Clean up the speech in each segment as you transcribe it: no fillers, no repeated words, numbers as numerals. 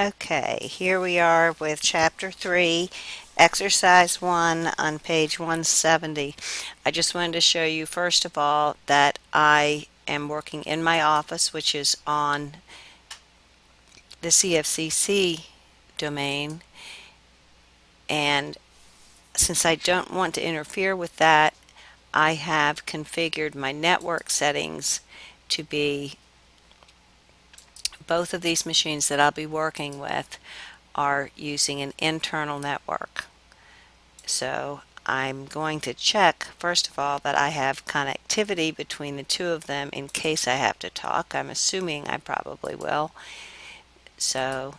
Okay, here we are with Chapter 3, Exercise 1 on page 170. I just wanted to show you, first of all, that I am working in my office, which is on the CFCC domain, and since I don't want to interfere with that, I have configured my network settings to be both of these machines that I'll be working with are using an internal network. So I'm going to check, first of all, that I have connectivity between the two of them in case I have to talk. I'm assuming I probably will. So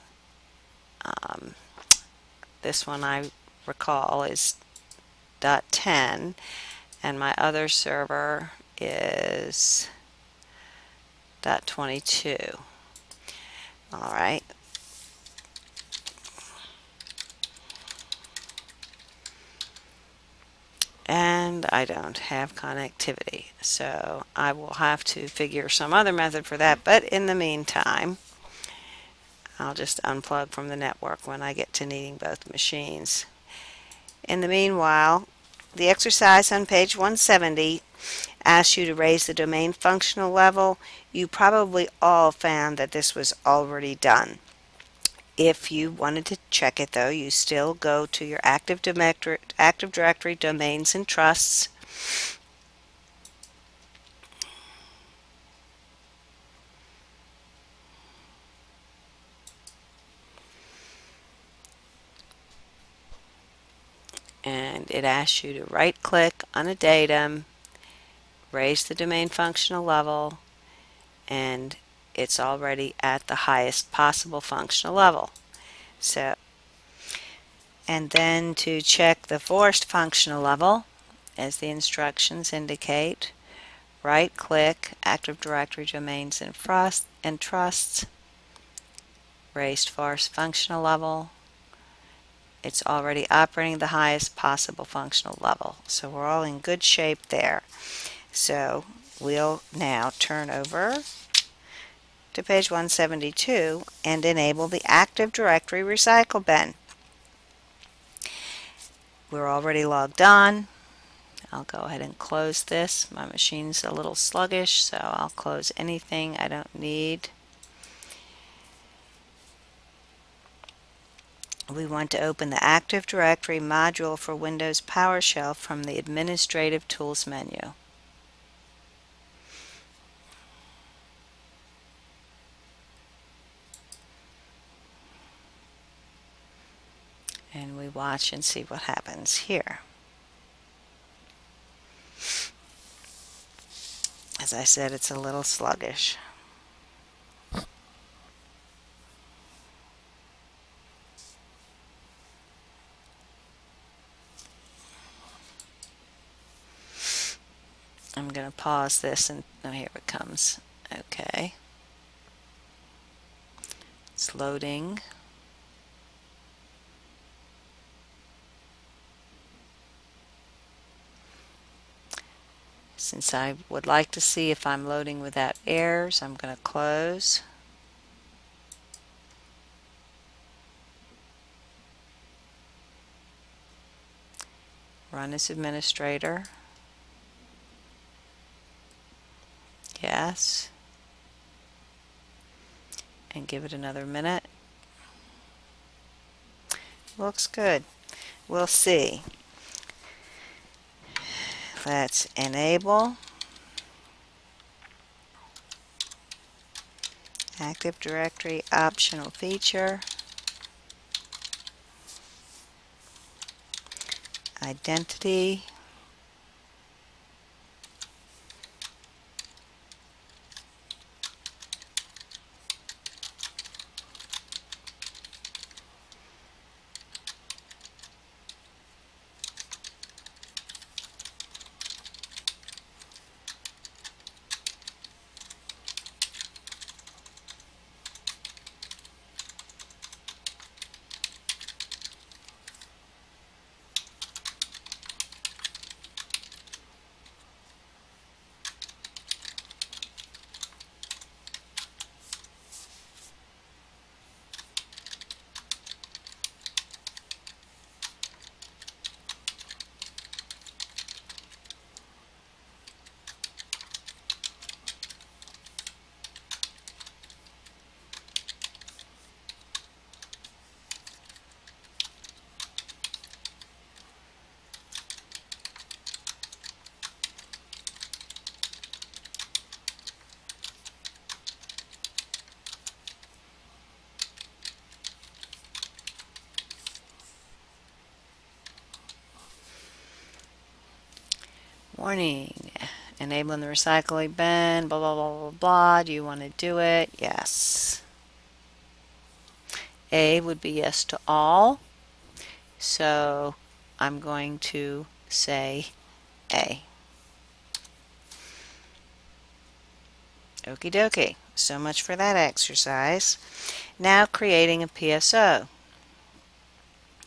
this one I recall is .10, and my other server is .22. All right. And I don't have connectivity, so I will have to figure some other method for that. But in the meantime, I'll just unplug from the network when I get to needing both machines. In the meanwhile, the exercise on page 170 asks you to raise the domain functional level. You probably all found that this was already done. If you wanted to check it, though, you still go to your Active Directory Domains and Trusts. And it asks you to right-click on a datum, raise the domain functional level, and it's already at the highest possible functional level. So, and then to check the forced functional level, as the instructions indicate, right-click Active Directory Domains and Trusts, raised forced functional level. It's already operating the highest possible functional level. So we're all in good shape there. So we'll now turn over to page 172 and enable the Active Directory Recycle bin. We're already logged on. I'll go ahead and close this. My machine's a little sluggish, so I'll close anything I don't need. We want to open the Active Directory module for Windows PowerShell from the Administrative Tools menu. And we watch and see what happens here. As I said, it's a little sluggish. I'm going to pause this and oh, here it comes. Okay. It's loading. Since I would like to see if I'm loading without errors, I'm going to close. Run as administrator. Yes. And give it another minute. Looks good. We'll see. Let's enable Active Directory optional feature, identity, Warning, enabling the recycling bin, blah, blah, blah, blah, blah. Do you want to do it? Yes. A would be yes to all. So I'm going to say A. Okie dokie. So much for that exercise. Now creating a PSO.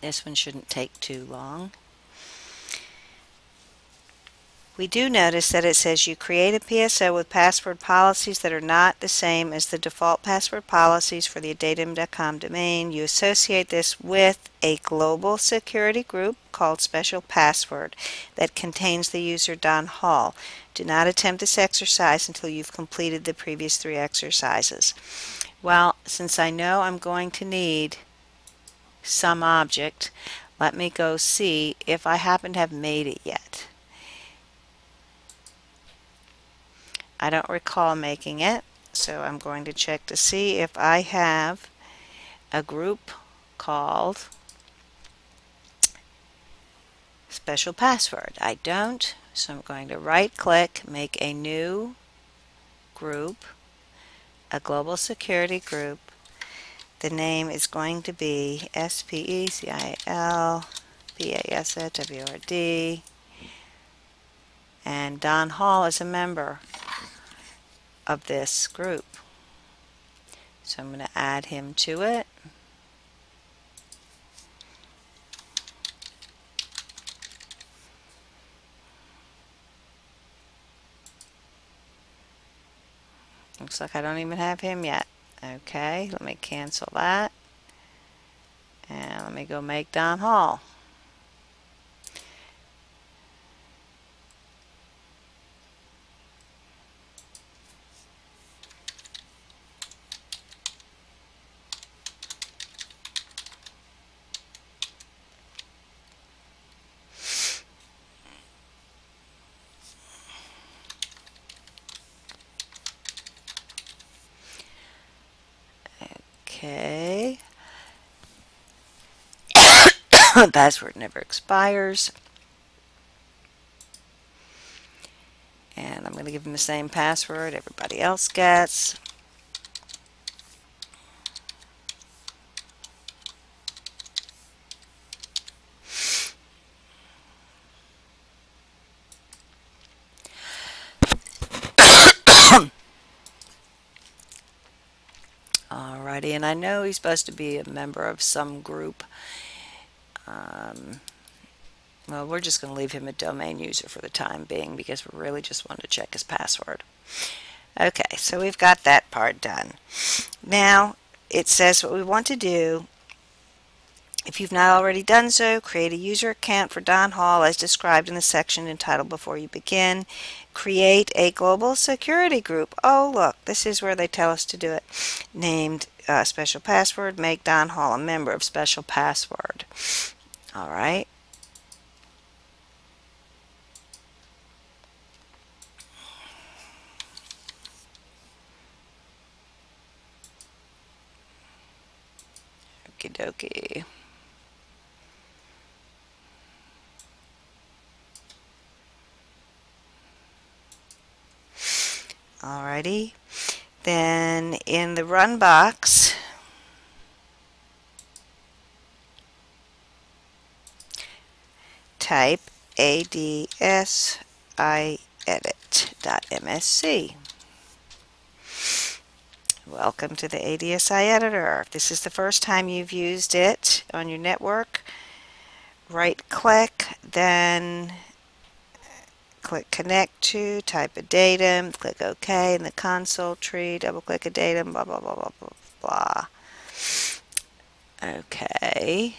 This one shouldn't take too long. We do notice that it says you create a PSO with password policies that are not the same as the default password policies for the datum.com domain. You associate this with a global security group called Special Password that contains the user Don Hall. Do not attempt this exercise until you've completed the previous 3 exercises. Well, since I know I'm going to need some object, let me go see if I happen to have made it yet. I don't recall making it, so I'm going to check to see if I have a group called Special Password. I don't, so I'm going to right click, make a new group, a global security group. The name is going to be SPECIL-PASWRD, and Don Hall is a member of this group. So I'm going to add him to it. Looks like I don't even have him yet. Okay, let me cancel that. And let me go make Don Hall. Okay. Password never expires. And I'm going to give him the same password everybody else gets. Alrighty, and I know he's supposed to be a member of some group. Well, we're just going to leave him a domain user for the time being because we really just want to check his password. Okay, so we've got that part done. Now, it says what we want to do. If you've not already done so, create a user account for Don Hall as described in the section entitled Before You Begin. Create a global security group. Oh, look, this is where they tell us to do it. Named Special Password. Make Don Hall a member of Special Password. All right. Okie dokie. Alrighty. Then in the run box, type adsiedit.msc. Welcome to the ADSI editor. If this is the first time you've used it on your network, right click, then click connect to, type a datum, click OK in the console tree, double click a datum, blah, blah, blah, blah, blah, blah. Okay.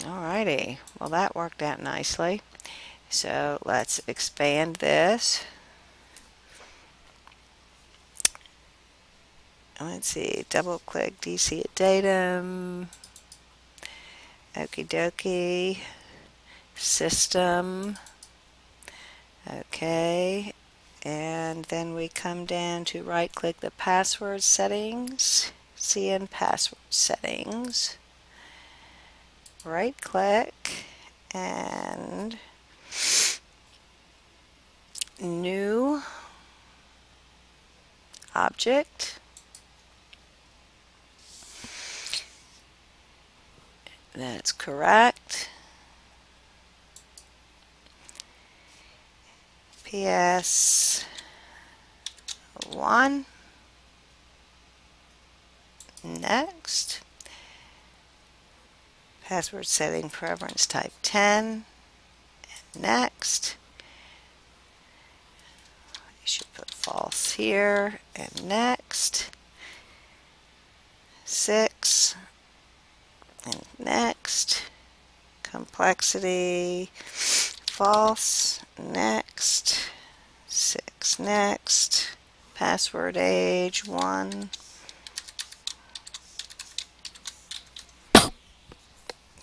Alrighty, well that worked out nicely. So let's expand this. Let's see, double click DC at datum. Okie dokie. System. Okay. And then we come down to right click the password settings. CN password settings. Right click and new object. That's correct. PS1. Next. Password setting preference type 10. Next. You should put false here. And next. 6. And next. Complexity. False. Next. 6. Next. Password age 1.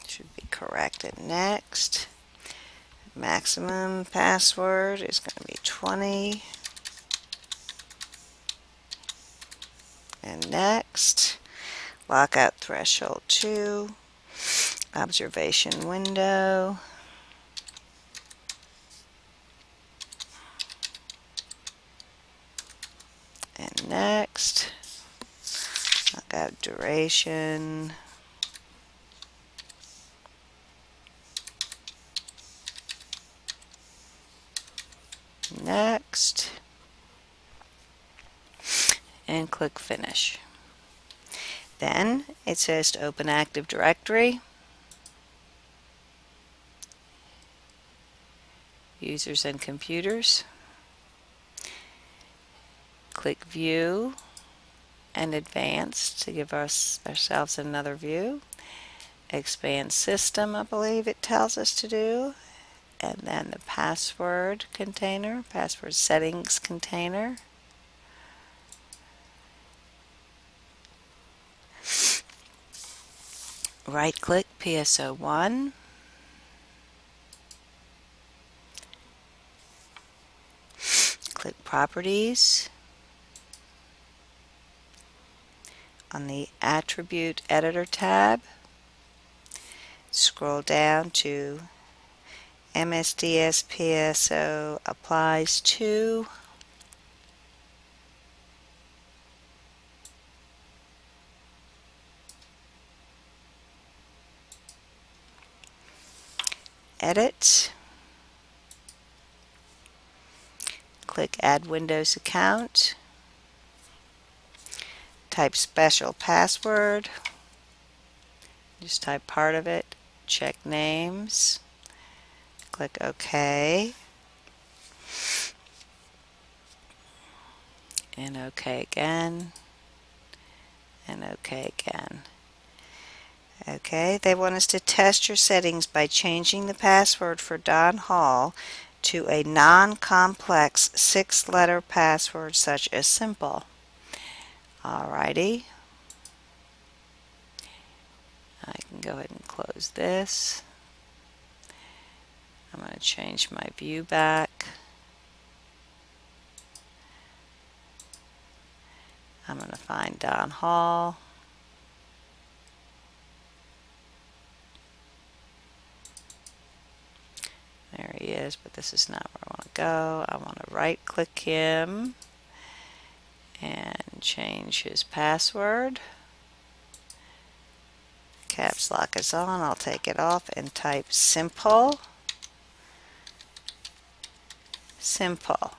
Should be corrected. Next. Maximum password is going to be 20. And next. Lockout threshold 2. Observation window. And next. Lockout duration. Next. And click Finish. Then it says to open Active Directory. Users and computers. Click View and Advanced to give ourselves another view. Expand System, I believe it tells us to do. And then the password container, password settings container. Right click PSO1. Click Properties. On the Attribute Editor tab, scroll down to MSDS PSO applies to. Edit. Click Add Windows Account. Type special password. Just type part of it. Check names. Click OK. And OK again. And OK again. Okay, they want us to test your settings by changing the password for Don Hall to a non-complex 6-letter password such as simple. Alrighty. I can go ahead and close this. I'm going to change my view back. I'm going to find Don Hall. There he is, but this is not where I want to go. I want to right click him and change his password. Caps lock is on. I'll take it off and type simple. Simple.